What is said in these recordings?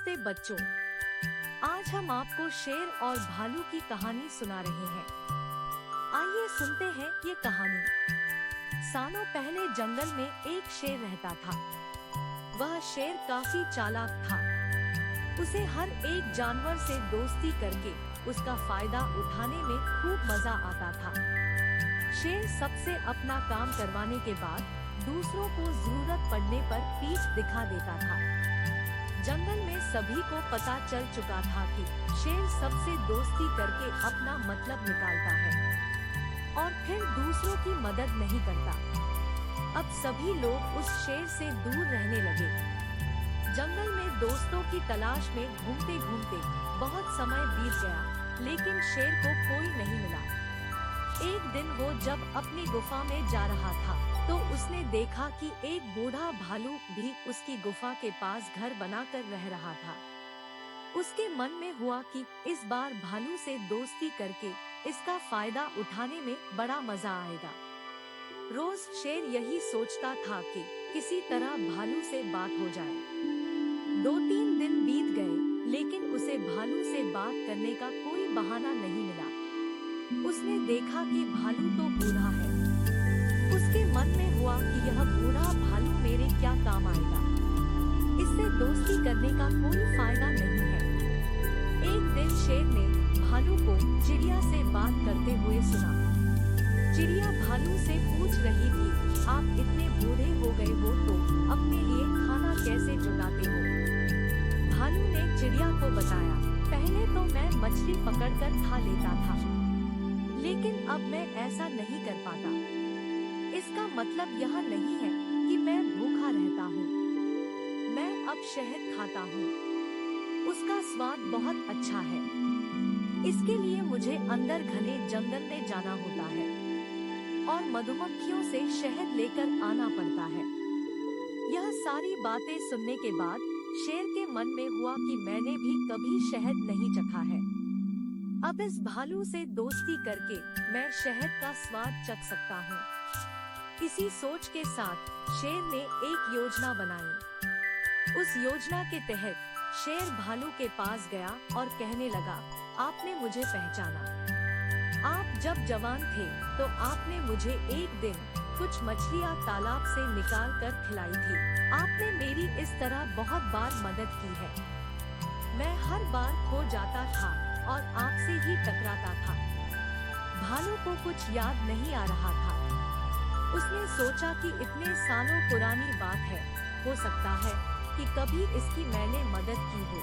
नमस्ते बच्चों, आज हम आपको शेर और भालू की कहानी सुना रहे हैं। आइए सुनते हैं ये कहानी। सालों पहले जंगल में एक शेर रहता था। वह शेर काफी चालाक था। उसे हर एक जानवर से दोस्ती करके उसका फायदा उठाने में खूब मजा आता था। शेर सबसे अपना काम करवाने के बाद दूसरों को जरूरत पड़ने पर पीठ दिखा देता था। जंगल में सभी को पता चल चुका था कि शेर सबसे दोस्ती करके अपना मतलब निकालता है और फिर दूसरों की मदद नहीं करता। अब सभी लोग उस शेर से दूर रहने लगे। जंगल में दोस्तों की तलाश में घूमते घूमते बहुत समय बीत गया, लेकिन शेर को कोई नहीं मिला। एक दिन वो जब अपनी गुफा में जा रहा था तो उसने देखा कि एक बूढ़ा भालू भी उसकी गुफा के पास घर बनाकर रह रहा था। उसके मन में हुआ कि इस बार भालू से दोस्ती करके इसका फायदा उठाने में बड़ा मजा आएगा। रोज शेर यही सोचता था कि किसी तरह भालू से बात हो जाए। 2-3 दिन बीत गए, लेकिन उसे भालू से बात करने का कोई बहाना नहीं मिला। उसने देखा कि भालू तो बूढ़ा है। उसके मन में हुआ कि यह बूढ़ा भालू मेरे क्या काम आएगा, इससे दोस्ती करने का कोई फायदा नहीं है। एक दिन शेर ने भालू को चिड़िया से बात करते हुए सुना। चिड़िया भालू से पूछ रही थी, आप इतने बूढ़े हो गए हो तो अपने लिए खाना कैसे जुटाते हो? भालू ने चिड़िया को बताया, पहले तो मैं मछली पकड़कर खा लेता था, लेकिन अब मैं ऐसा नहीं कर पाता। इसका मतलब यह नहीं है कि मैं भूखा रहता हूँ। मैं अब शहद खाता हूँ। उसका स्वाद बहुत अच्छा है। इसके लिए मुझे अंदर घने जंगल में जाना होता है और मधुमक्खियों से शहद लेकर आना पड़ता है। यह सारी बातें सुनने के बाद शेर के मन में हुआ कि मैंने भी कभी शहद नहीं चखा है। अब इस भालू से दोस्ती करके मैं शहद का स्वाद चख सकता हूँ। इसी सोच के साथ शेर ने एक योजना बनाई। उस योजना के तहत शेर भालू के पास गया और कहने लगा, आपने मुझे पहचाना। आप जब जवान थे तो आपने मुझे एक दिन कुछ मछलियाँ तालाब से निकाल कर खिलाई थी। आपने मेरी इस तरह बहुत बार मदद की है। मैं हर बार खो जाता था और आपसे ही टकराता था। भालू को कुछ याद नहीं आ रहा था। उसने सोचा कि इतने सालों पुरानी बात है, हो सकता है कि कभी इसकी मैंने मदद की हो।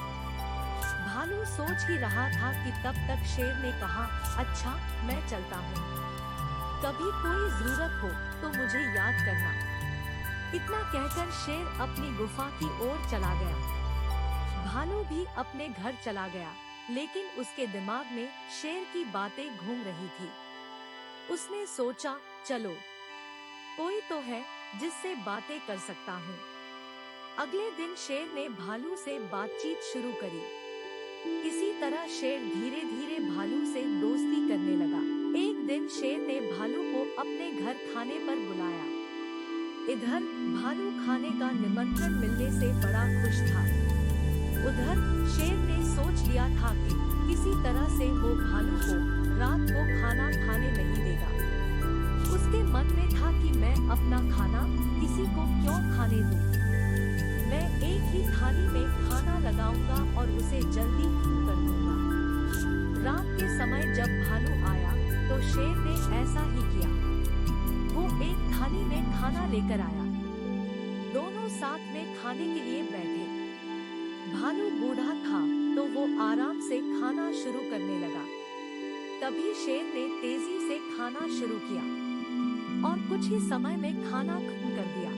भालू सोच ही रहा था कि तब तक शेर ने कहा, अच्छा मैं चलता हूँ। कभी कोई जरूरत हो तो मुझे याद करना। इतना कहकर शेर अपनी गुफा की ओर चला गया। भालू भी अपने घर चला गया, लेकिन उसके दिमाग में शेर की बातें घूम रही थी। उसने सोचा, चलो कोई तो है जिससे बातें कर सकता हूँ। अगले दिन शेर ने भालू से बातचीत शुरू करी। इसी तरह शेर धीरे धीरे भालू से दोस्ती करने लगा। एक दिन शेर ने भालू को अपने घर खाने पर बुलाया। इधर भालू खाने का निमंत्रण मिलने से बड़ा खुश था। उधर शेर ने सोच लिया था कि किसी तरह से वो भालू को रात को खाना खाने नहीं देगा। उसके मन में था कि मैं अपना खाना किसी को क्यों खाने दूं? मैं एक ही थाली में खाना लगाऊंगा और उसे जल्दी खत्म कर दूंगा। रात के समय जब भालू आया तो शेर ने ऐसा ही किया। वो एक थाली में खाना लेकर आया। दोनों साथ में खाने के लिए बैठे। भालू बूढ़ा था तो वो आराम से खाना शुरू करने लगा। तभी शेर ने तेजी से खाना शुरू किया और कुछ ही समय में खाना खत्म कर दिया।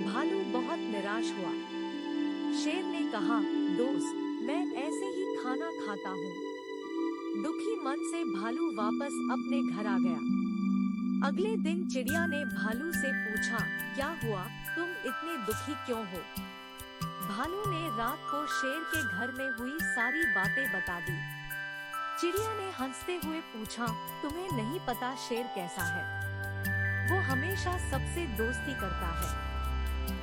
भालू बहुत निराश हुआ। शेर ने कहा, दोस्त, मैं ऐसे ही खाना खाता हूँ। दुखी मन से भालू वापस अपने घर आ गया। अगले दिन चिड़िया ने भालू से पूछा, क्या हुआ, तुम इतने दुखी क्यों हो? भालू ने रात को शेर के घर में हुई सारी बातें बता दी। चिड़िया ने हंसते हुए पूछा, तुम्हें नहीं पता शेर कैसा है? वो हमेशा सबसे दोस्ती करता है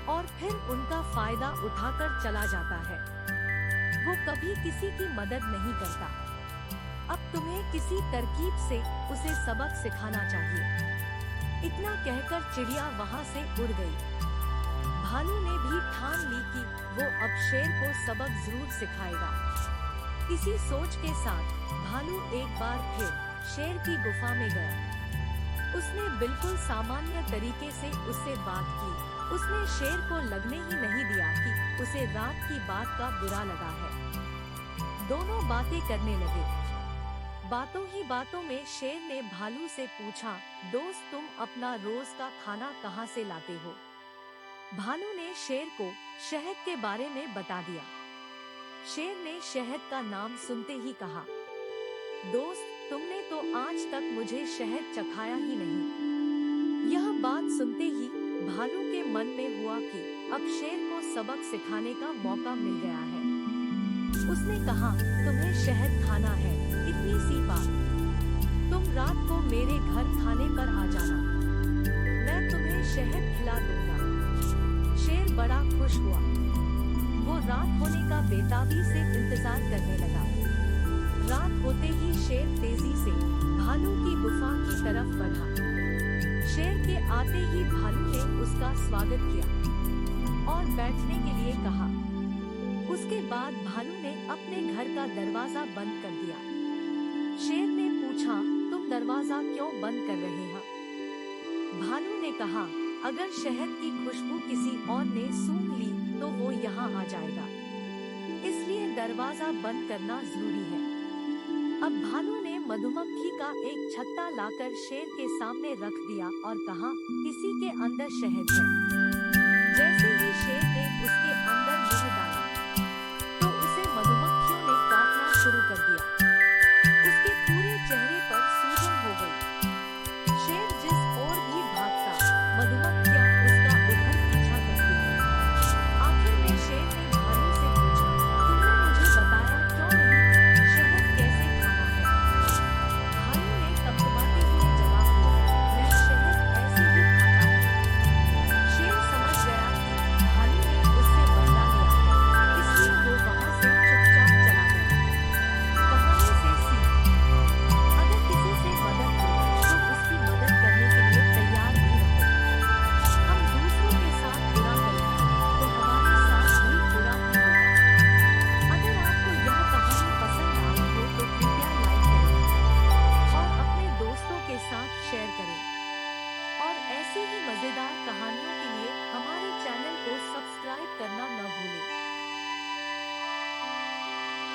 और फिर उनका फायदा उठाकर चला जाता है। वो कभी किसी की मदद नहीं करता। अब तुम्हें किसी तरकीब से उसे सबक सिखाना चाहिए। इतना कहकर चिड़िया वहाँ से उड़ गई। भालू ने भी ठान ली कि वो अब शेर को सबक जरूर सिखाएगा। इसी सोच के साथ भालू एक बार फिर शेर की गुफा में गया। उसने बिल्कुल सामान्य तरीके से उससे बात की। उसने शेर को लगने ही नहीं दिया कि उसे रात की बात का बुरा लगा है। दोनों बातें करने लगे। बातों ही बातों में शेर ने भालू से पूछा, दोस्त तुम अपना रोज का खाना कहाँ से लाते हो? भालू ने शेर को शहद के बारे में बता दिया। शेर ने शहद का नाम सुनते ही कहा, दोस्त तुमने तो आज तक मुझे शहद चखाया ही नहीं। यह बात सुनते ही भालू के मन में हुआ कि अब शेर को सबक सिखाने का मौका मिल गया है। उसने कहा, तुम्हें शहद खाना है, इतनी सी बात। तुम रात को मेरे घर खाने पर आ जाना, मैं तुम्हें शहद खिला दूंगा। शेर बड़ा खुश हुआ। वो रात होने का बेताबी से इंतजार करने लगा। रात होते ही शेर तेजी से भालू की गुफा की तरफ बढ़ा। शेर के आते ही भालू ने उसका स्वागत किया और बैठने के लिए कहा। उसके बाद भालू ने अपने घर का दरवाजा बंद कर दिया। शेर ने पूछा, तुम दरवाजा क्यों बंद कर रहे हो? भालू ने कहा, अगर शहद की खुशबू किसी और ने सूंघ ली तो वो यहाँ आ जाएगा, इसलिए दरवाजा बंद करना जरूरी है। अब भालू ने मधुमक्खी का एक छत्ता लाकर शेर के सामने रख दिया और कहा, किसी के अंदर शहद है।